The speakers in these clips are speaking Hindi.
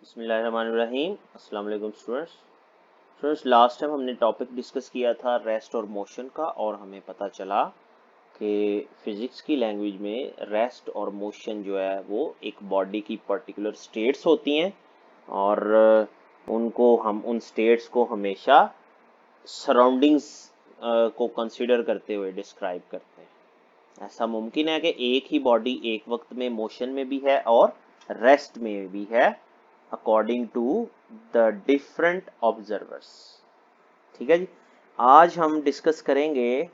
बिस्मिल्लाहिर्रहमानिर्रहीम। अस्सलाम वालेकुम स्टूडेंट्स। लास्ट टाइम हमने टॉपिक डिस्कस किया था रेस्ट और मोशन का, और हमें पता चला कि फिज़िक्स की लैंग्वेज में रेस्ट और मोशन जो है वो एक बॉडी की पर्टिकुलर स्टेट्स होती हैं, और उनको हम उन स्टेट्स को हमेशा सराउंडिंग्स को कंसिडर करते हुए डिस्क्राइब करते हैं। ऐसा मुमकिन है कि एक ही बॉडी एक वक्त में मोशन में भी है और रेस्ट में भी है, according to the different observers. ठीक है जी। आज हम डिस्कस करेंगे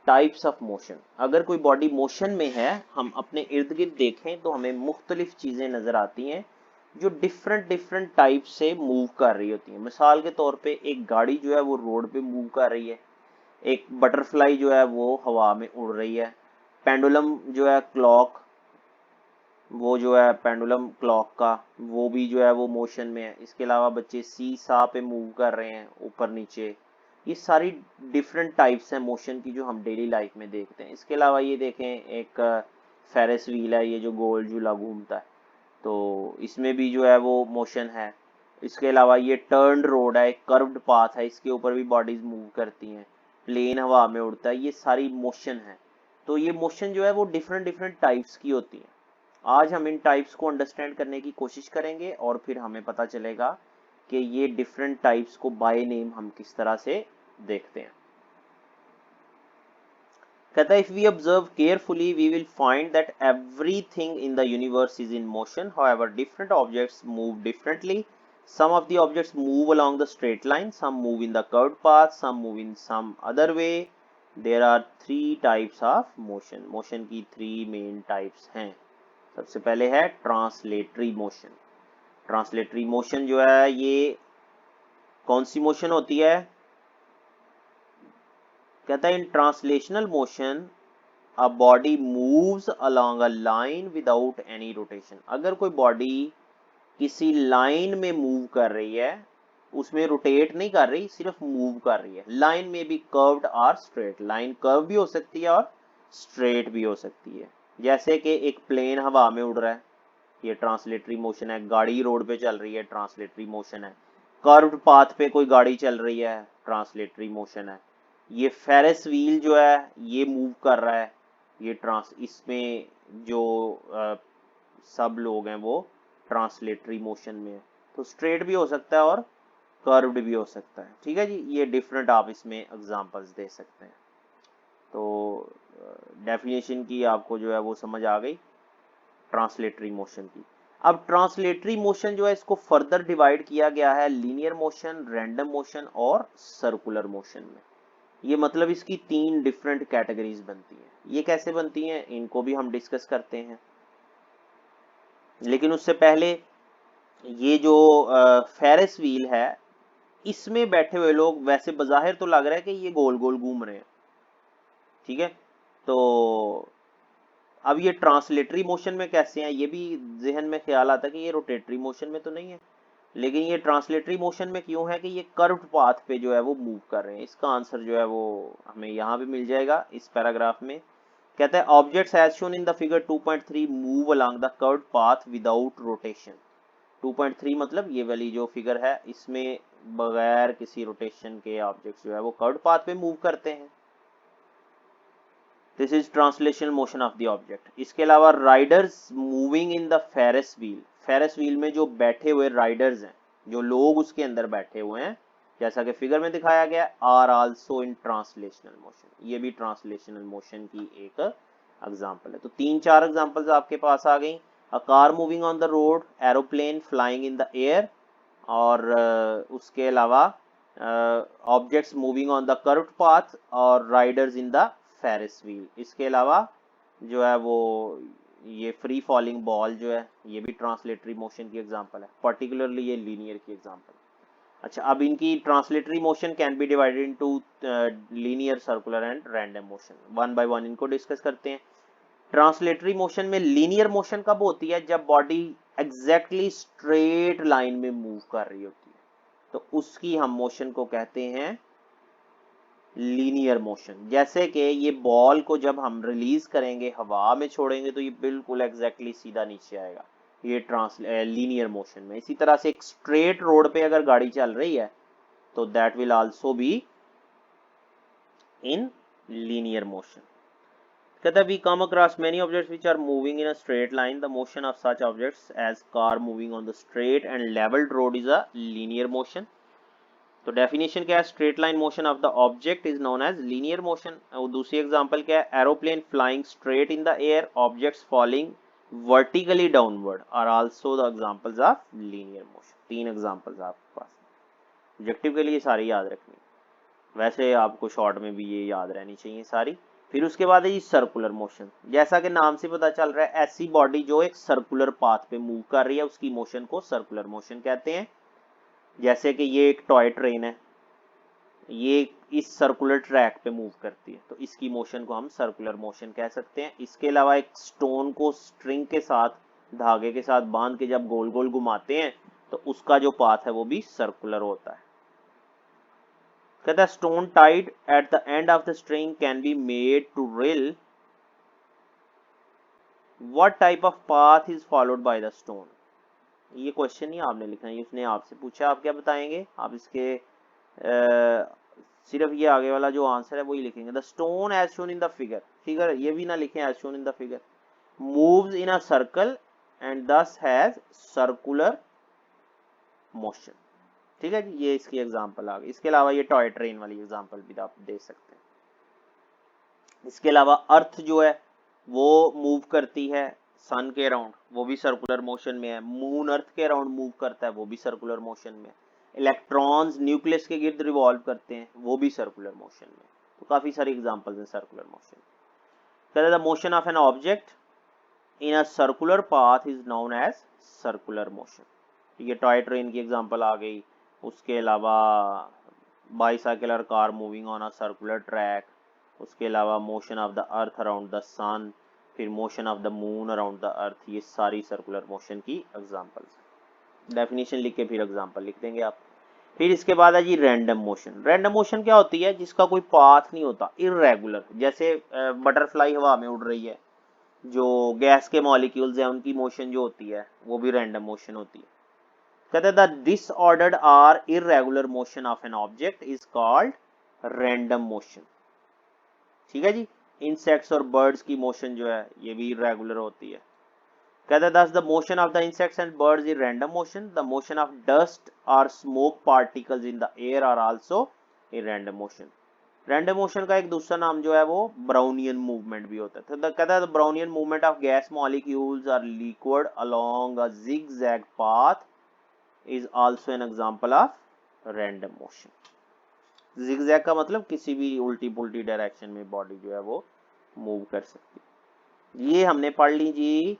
टाइप्स ऑफ मोशन। अगर कोई बॉडी मोशन में है, हम अपने इर्द गिर्द देखें तो हमें मुख्तलिफ चीजें नजर आती हैं जो डिफरेंट डिफरेंट टाइप से मूव कर रही होती हैं। मिसाल के तौर पे एक गाड़ी जो है वो रोड पे मूव कर रही है, एक बटरफ्लाई जो है वो हवा में उड़ रही है, पेंडुलम जो है क्लॉक, वो जो है पेंडुलम क्लॉक का वो भी जो है वो मोशन में है। इसके अलावा बच्चे सी सा पे मूव कर रहे हैं ऊपर नीचे। ये सारी डिफरेंट टाइप्स हैं मोशन की जो हम डेली लाइफ में देखते हैं। इसके अलावा ये देखें, एक फेरिस व्हील है, ये जो गोल झूला घूमता है, तो इसमें भी जो है वो मोशन है। इसके अलावा ये टर्न रोड है, एक कर्व्ड पाथ है, इसके ऊपर भी बॉडीज मूव करती हैं। प्लेन हवा में उड़ता है, ये सारी मोशन है। तो ये मोशन जो है वो डिफरेंट डिफरेंट टाइप्स की होती है। आज हम इन टाइप्स को अंडरस्टैंड करने की कोशिश करेंगे और फिर हमें पता चलेगा कि ये डिफरेंट टाइप्स को बाय नेम हम किस तरह से देखते हैं। कहता है, if we observe carefully we will find that everything in the universe is in motion, however different objects move differently. Some of the objects move along the straight line, some move in the curved path, some move in some other way. There are three types of motion. Motion की three main types हैं। सबसे पहले है ट्रांसलेटरी मोशन। ट्रांसलेटरी मोशन जो है ये कौन सी मोशन होती है? कहता है, इन translational motion a body moves along a line without any rotation. अगर कोई बॉडी किसी लाइन में मूव कर रही है, उसमें रोटेट नहीं कर रही, सिर्फ मूव कर रही है। लाइन में भी कर्व्ड और स्ट्रेट, लाइन कर्व भी हो सकती है और स्ट्रेट भी हो सकती है। जैसे कि एक प्लेन हवा में उड़ रहा है, ये ट्रांसलेटरी मोशन है। गाड़ी रोड पे चल रही है, ट्रांसलेटरी मोशन है। कर्व्ड पाथ पे कोई गाड़ी चल रही है, ट्रांसलेटरी मोशन है। ये फेरिस व्हील जो है ये मूव कर रहा है, ये इसमें जो सब लोग हैं वो ट्रांसलेटरी मोशन में है। तो स्ट्रेट भी हो सकता है और कर्व्ड भी हो सकता है। ठीक है जी, ये डिफरेंट आप इसमें एग्जांपल्स दे सकते हैं। तो डेफिनेशन की आपको जो है वो समझ आ गई ट्रांसलेटरी मोशन की। अब ट्रांसलेटरी मोशन जो है इसको फर्दर डिवाइड किया गया है लीनियर मोशन, रैंडम मोशन और सर्कुलर मोशन में। ये मतलब इसकी तीन डिफरेंट कैटेगरीज बनती हैं। ये कैसे बनती हैं इनको भी हम डिस्कस करते हैं, लेकिन उससे पहले ये जो फेरिस व्हील है, इसमें बैठे हुए लोग वैसे बजाहिर तो लग रहा है कि ये गोल गोल घूम रहे हैं। ठीक है, तो अब ये ट्रांसलेटरी मोशन में कैसे हैं, ये भी जहन में ख्याल आता है कि ये रोटेटरी मोशन में तो नहीं है, लेकिन ये ट्रांसलेटरी मोशन में क्यों है कि ये कर्व्ड पाथ पे जो है वो मूव कर रहे हैं। इसका आंसर जो है वो हमें यहाँ भी मिल जाएगा इस पैराग्राफ में। कहता है, objects as shown in the figure 2.3 move along the curved path without rotation. 2.3 मतलब ये वाली जो फिगर है, इसमें बगैर किसी रोटेशन के ऑब्जेक्ट्स जो है वो कर्व्ड पाथ पे मूव करते हैं। This is translational motion of the object. इसके अलावा riders moving in the Ferris wheel, ferris wheel में जो बैठे हुए राइडर्स हैं, जो लोग उसके अंदर बैठे हुए हैं, जैसा कि फिगर में दिखाया गया, are also in translational motion. ये भी ट्रांसलेशनल मोशन की एक एग्जांपल है। तो तीन चार एग्जांपल्स आपके पास आ गई। A car moving on the road, aeroplane flying in the air, और उसके अलावा objects moving on the curved path और riders in the Ferris wheel. इसके अलावा जो है वो ये फ्री फॉलिंग बॉल जो है, ये भी ट्रांसलेटरी मोशन की एग्जांपल है, पर्टिकुलरली ये लीनियर की एग्जांपल। अच्छा, अब इनकी translatory motion can be divided into linear, circular and random motion. One by one इनको डिस्कस करते हैं। ट्रांसलेटरी मोशन में लीनियर मोशन कब होती है? जब बॉडी एग्जैक्टली स्ट्रेट लाइन में मूव कर रही होती है, तो उसकी हम मोशन को कहते हैं लीनियर मोशन। जैसे कि ये बॉल को जब हम रिलीज करेंगे, हवा में छोड़ेंगे, तो ये बिल्कुल एग्जैक्टली सीधा नीचे आएगा। ये लीनियर मोशन में। इसी तरह से एक स्ट्रेट रोड पे अगर गाड़ी चल रही है तो that will also be in linear motion. कहता है we come across many objects which are moving in a straight line, the motion of such objects as car moving on the straight and levelled road is a linear motion. तो डेफिनेशन क्या है, straight line motion of the object is known as linear motion. और दूसरी एग्जांपल क्या है, aeroplane flying straight in the air, objects falling vertically downward are also the examples of linear motion. तीन एग्जांपल्स आपके पास, ऑब्जेक्टिव के लिए सारी याद रखनी, वैसे आपको शॉर्ट में भी ये याद रहनी चाहिए सारी। फिर उसके बाद है ये सर्कुलर मोशन। जैसा कि नाम से पता चल रहा है, ऐसी बॉडी जो एक सर्कुलर पाथ पे मूव कर रही है उसकी मोशन को सर्कुलर मोशन कहते हैं। जैसे कि ये एक टॉय ट्रेन है, ये इस सर्कुलर ट्रैक पे मूव करती है तो इसकी मोशन को हम सर्कुलर मोशन कह सकते हैं। इसके अलावा एक स्टोन को स्ट्रिंग के साथ, धागे के साथ बांध के जब गोल गोल घुमाते हैं तो उसका जो पाथ है वो भी सर्कुलर होता है। कहता है stone tied at the end of the string can be made to whirl, what type of path is followed by the stone. ये क्वेश्चन ही आपने लिखना है, उसने आपसे पूछा, आप क्या बताएंगे, आप इसके सिर्फ ये आगे वाला जो आंसर है वही लिखेंगे। The stone as shown in the figure, figure ये भी ना लिखें, as shown in the figure, moves in a circle and thus has circular motion. ठीक है जी, ये इसकी एग्जांपल आ गई। इसके अलावा ये टॉय ट्रेन वाली एग्जांपल भी आप दे सकते हैं। इसके अलावा अर्थ जो है वो मूव करती है सन के अराउंड, वो भी सर्कुलर मोशन में है। मून अर्थ के अराउंड मूव करता है, वो भी सर्कुलर मोशन में है। इलेक्ट्रॉन्स न्यूक्लियस के गिर्द रिवॉल्व करते हैं, वो भी सर्कुलर मोशन में। तो काफी सारी एग्जांपल्स हैं सर्कुलर मोशन। कहते हैं the motion of an object in a circular path is known as circular motion. ये टॉय ट्रेन की एग्जांपल आ गई। उसके अलावा bicycle or car moving on a circular track, उसके अलावा motion of the earth around the sun, फिर motion of the moon around the earth, ये सारी सर्कुलर मोशन की एग्जांपल्स। डेफिनेशन लिख के फिर एग्जांपल लिख देंगे आप। फिर इसके बाद है जी रैंडम मोशन। रैंडम मोशन क्या होती है, जिसका कोई पाथ नहीं होता, इररेगुलर। जैसे बटरफ्लाई हवा में उड़ रही है, जो गैस के मॉलिक्यूल्स हैं उनकी मोशन जो होती है वो भी रैंडम मोशन होती है। कहते हैं the disordered or irregular motion of an object is called random motion. ठीक है जी, इंसेक्ट्स और बर्ड्स की मोशन जो है ये भी इररेगुलर होती है। कहते हैं thus the motion of the insects and birds is random motion, the motion of dust or smoke particles in the air are also a random motion। Random motion का एक दूसरा नाम जो है वो ब्राउनियन मूवमेंट भी होता है। तो कहता है Brownian movement of gas molecules or liquid along a zigzag path is also an example of random motion। zigzag का मतलब किसी भी उल्टी पुल्टी डायरेक्शन में बॉडी जो है वो मूव कर सकती है। ये हमने पढ़ ली जी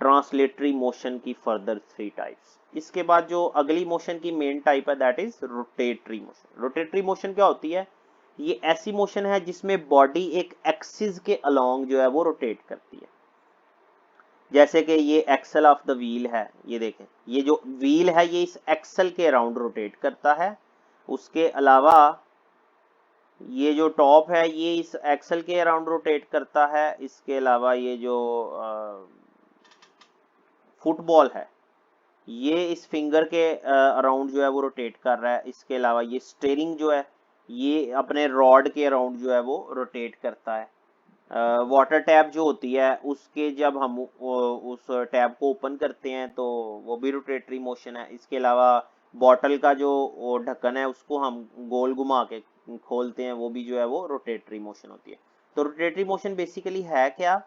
ट्रांसलेटरी मोशन की फर्दर 3 टाइप्स। इसके बाद जो अगली मोशन की मेन टाइप है that is rotatory motion. Rotatory motion क्या होती है, ये ऐसी मोशन है जिसमें बॉडी एक एक्सिस के अलोंग जो है वो रोटेट करती है। जैसे कि ये एक्सल ऑफ द व्हील है, ये देखें, ये जो व्हील है ये इस एक्सल के अराउंड रोटेट करता है। उसके अलावा ये जो टॉप है ये इस एक्सल के अराउंड रोटेट करता है। इसके अलावा ये जो फुटबॉल है ये इस फिंगर के अराउंड जो है वो रोटेट कर रहा है। इसके अलावा ये स्टेयरिंग जो है ये अपने रॉड के अराउंड जो है वो रोटेट करता है। वाटर टैप जो होती है उसके जब हम उस टैप को ओपन करते हैं तो वो भी रोटेटरी मोशन है। इसके अलावा बॉटल का जो ढक्कन है उसको हम गोल घुमा के खोलते हैं, वो भी जो है वो रोटेटरी मोशन होती है। तो रोटेटरी मोशन बेसिकली है क्या,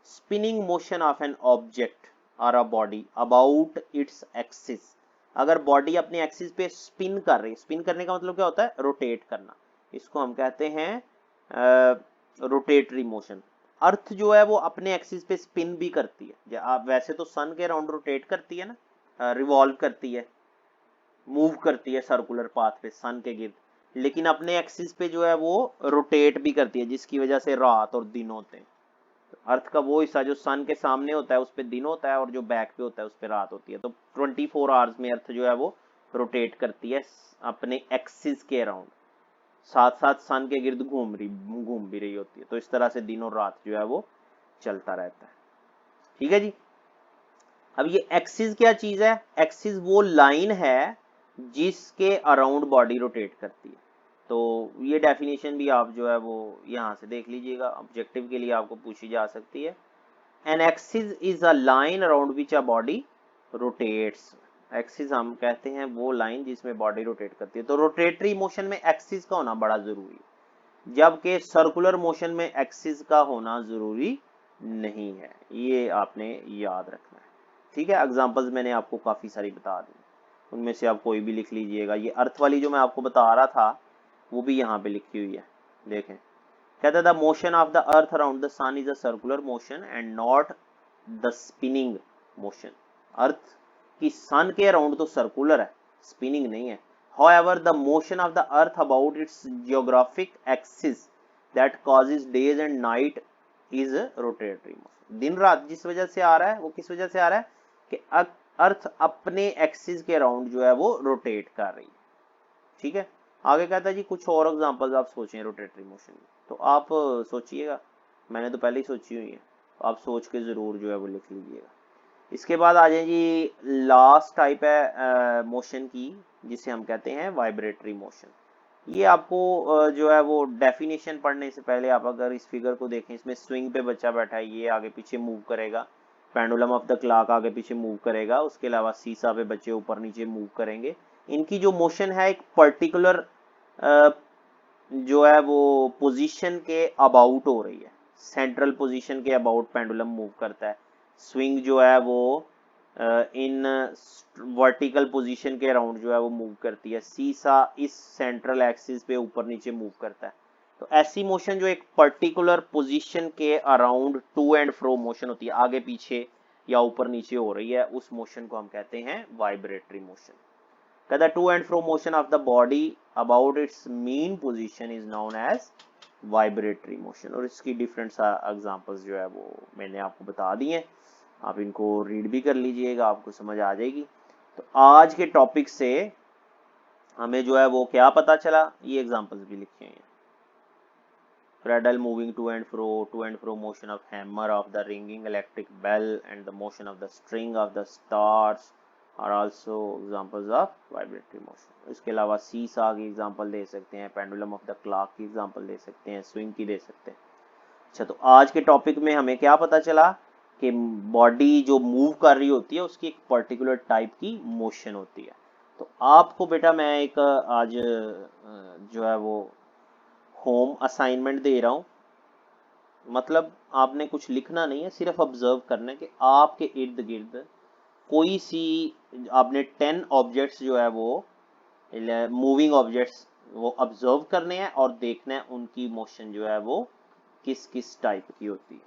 spinning motion of an object or a body about its axis. अगर बॉडी अपने एक्सिस पे स्पिन कर रही है, स्पिन करने का मतलब क्या होता है, रोटेट करना, इसको हम कहते हैं रोटेटरी मोशन। अर्थ जो है वो अपने एक्सिस पे स्पिन भी करती है। आप वैसे तो सन के अराउंड रोटेट करती है ना, रिवॉल्व करती है, मूव करती है सर्कुलर पाथ पे सन के गिर्द, लेकिन अपने एक्सिस पे जो है वो रोटेट भी करती है, जिसकी वजह से रात और दिन होते हैं। अर्थ का वो हिस्सा जो सन के सामने होता है उस पे दिन होता है और जो बैक पे होता है उस पे रात होती है। तो 24 आवर्स में अर्थ जो है वो रोटेट करती है अपने एक्सिस के अराउंड, साथ साथ सन के गिर्द घूम भी रही होती है। तो इस तरह से दिन और रात जो है वो चलता रहता है। ठीक है जी। अब ये एक्सिस क्या चीज है? एक्सिस वो लाइन है जिसके अराउंड बॉडी रोटेट करती है। तो ये डेफिनेशन भी आप जो है वो यहाँ से देख लीजिएगा, ऑब्जेक्टिव के लिए आपको पूछी जा सकती है। An axis is a line around which a body rotates. Axis हम कहते हैं वो लाइन जिसमें बॉडी रोटेट करती है। तो रोटेटरी मोशन में एक्सिस का होना बड़ा जरूरी है, जबकि सर्कुलर मोशन में एक्सिस का होना जरूरी नहीं है। ये आपने याद रखना है, ठीक है। एग्जांपल्स मैंने आपको काफी सारी बता दी, उनमें से आप कोई भी लिख लीजिएगा। ये अर्थ वाली जो मैं आपको बता रहा था वो भी यहाँ पे लिखी हुई है, देखें। कहता है the motion of the earth around the sun is a circular motion and not the spinning motion. Earth की सन के अराउंड तो सर्कुलर है, स्पिनिंग नहीं है। However, the motion of the earth about its geographic axis that causes days and night is rotatory motion. दिन रात जिस वजह से आ रहा है वो किस वजह से आ रहा है कि अर्थ अपने एक्सिस के अराउंड जो है वो रोटेट कर रही है, ठीक है। आगे कहता है जी कुछ और एग्जांपल्स आप सोचें रोटेटरी मोशन में, तो आप सोचिएगा, मैंने तो पहले ही सोची हुई है, आप सोच के जरूर जो है वो लिख लीजिएगा। इसके बाद आ जाए जी लास्ट टाइप है मोशन की, जिसे हम कहते हैं वाइब्रेटरी मोशन। ये आपको जो है वो डेफिनेशन पढ़ने से पहले आप अगर इस फिगर को देखें, इसमें स्विंग पे बच्चा बैठा है, ये आगे पीछे मूव करेगा, पेंडुलम ऑफ द क्लॉक आगे पीछे मूव करेगा, उसके अलावा सीसा पे बच्चे ऊपर नीचे मूव करेंगे। इनकी जो मोशन है एक पर्टिकुलर जो है वो पोजीशन के अबाउट हो रही है, सेंट्रल पोजीशन के अबाउट पेंडुलम मूव करता है। स्विंग जो है वो इन वर्टिकल पोजीशन के अराउंड जो है वो मूव करती है। सीसा इस सेंट्रल एक्सिस पे ऊपर नीचे मूव करता है। तो ऐसी मोशन जो एक पर्टिकुलर पोजीशन के around two and fro motion होती है, आगे पीछे या ऊपर नीचे हो रही है, उस मोशन को हम कहते हैं वाइब्रेटरी मोशन। कहता है to and fro motion of the body about its mean position is known as vibratory motion. और इसकी डिफरेंट एग्जांपल्स जो है वो मैंने आपको बता दिए हैं, आप इनको रीड भी कर लीजिएगा, आपको समझ आ जाएगी। तो आज के टॉपिक से हमें जो है वो क्या पता चला, ये एग्जांपल्स भी लिखे हैं। Cradle moving to and fro motion of hammer of the ringing electric bell and the motion of the string of the stars are also examples of vibratory motion। इसके अलावा सीसा की एग्जांपल दे सकते हैं, पेंडुलम ऑफ द क्लॉक की एग्जांपल दे सकते हैं, स्विंग की दे सकते हैं। अच्छा, तो आज के टॉपिक में हमें क्या पता चला कि बॉडी जो मूव कर रही होती है उसकी एक पर्टिकुलर टाइप की मोशन होती है। तो आपको बेटा मैं एक आज जो है वो होम असाइनमेंट दे रहा हूँ। मतलब आपने कुछ लिखना नहीं है, सिर्फ ऑब्जर्व करना है कि आपके इर्द गिर्द कोई सी आपने 10 ऑब्जेक्ट्स जो है वो मूविंग ऑब्जेक्ट्स वो ऑब्जर्व करने हैं और देखना है उनकी मोशन जो है वो किस किस टाइप की होती है,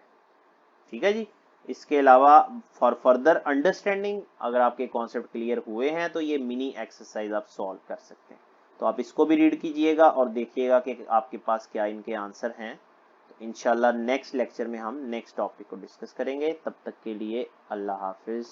ठीक है जी। इसके अलावा फॉर फर्दर अंडरस्टैंडिंग अगर आपके कॉन्सेप्ट क्लियर हुए हैं तो ये मिनी एक्सरसाइज आप सॉल्व कर सकते हैं। तो आप इसको भी रीड कीजिएगा और देखिएगा कि आपके पास क्या इनके आंसर हैं। तो इंशाल्लाह नेक्स्ट लेक्चर में हम नेक्स्ट टॉपिक को डिस्कस करेंगे। तब तक के लिए अल्लाह हाफिज।